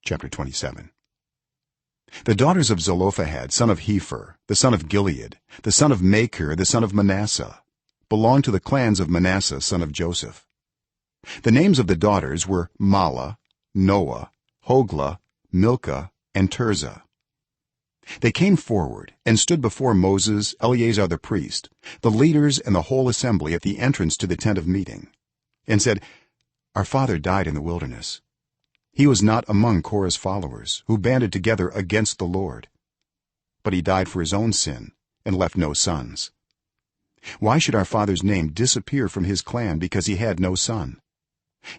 Chapter 27. The daughters of Zelophehad son of Hepher, the son of Gilead, the son of Makir, the son of Manasseh, belonged to the clans of Manasseh son of Joseph. The names of the daughters were Mahlah, Noah, Hoglah, Milkah and Tirzah. They came forward and stood before Moses, Eleazar the priest, the leaders and the whole assembly at the entrance to the tent of meeting, and said, "Our father died in the wilderness. He was not among Korah's followers who banded together against the Lord, but he died for his own sin and left no sons. Why should our father's name disappear from his clan because he had no son?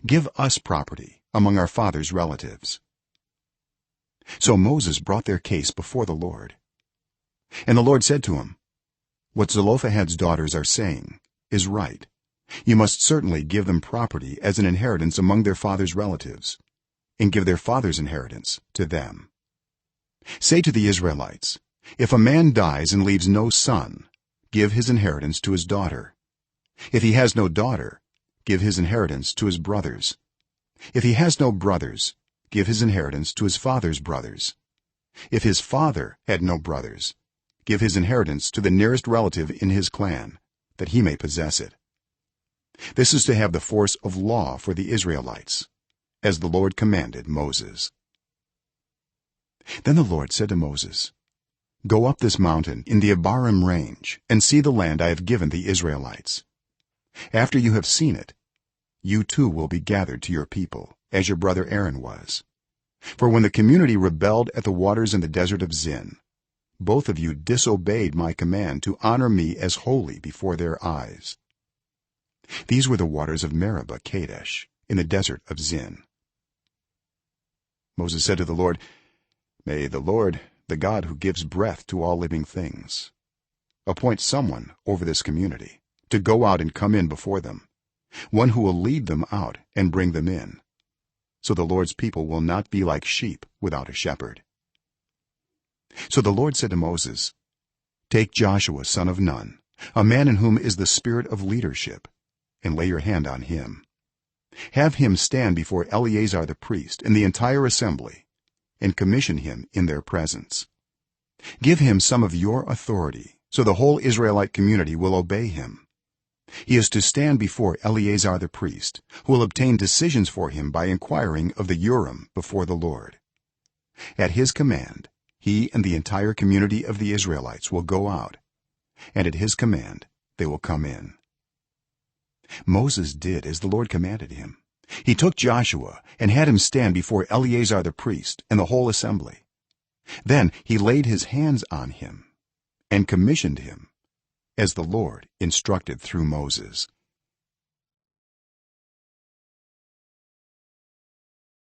Give us property among our father's relatives." So Moses brought their case before the Lord, and the Lord said to him, "What Zelophehad's daughters are saying is right. You must certainly give them property as an inheritance among their father's relatives, and give their father's inheritance to them. Say to the Israelites, if a man dies and leaves no son, give his inheritance to his daughter. If he has no daughter, give his inheritance to his brothers. If he has no brothers, give his inheritance to his father's brothers. If his father had no brothers, give his inheritance to the nearest relative in his clan, that he may possess it. This is to have the force of law for the Israelites, as the Lord commanded Moses." Then the Lord said to Moses, "Go up this mountain in the Abarim range and see the land I have given the Israelites. After you have seen it, you too will be gathered to your people, as your brother Aaron was. For when the community rebelled at the waters in the desert of Zin, both of you disobeyed my command to honor me as holy before their eyes. These were the waters of Meribah Kadesh in the desert of Zin." Moses said to the Lord, "May the Lord, the God who gives breath to all living things, appoint someone over this community to go out and come in before them, one who will lead them out and bring them in, so the Lord's people will not be like sheep without a shepherd." So the Lord said to Moses, "Take Joshua son of Nun, a man in whom is the spirit of leadership, and lay your hand on him. Have him stand before Eleazar the priest and the entire assembly, and commission him in their presence. Give him some of your authority, so the whole Israelite community will obey him. He is to stand before Eleazar the priest, who will obtain decisions for him by inquiring of the Urim before the Lord. At his command he and the entire community of the Israelites will go out, and at his command they will come in." Moses did as the Lord commanded him. He took Joshua and had him stand before Eleazar the priest and the whole assembly. Then he laid his hands on him and commissioned him, as the Lord instructed through Moses.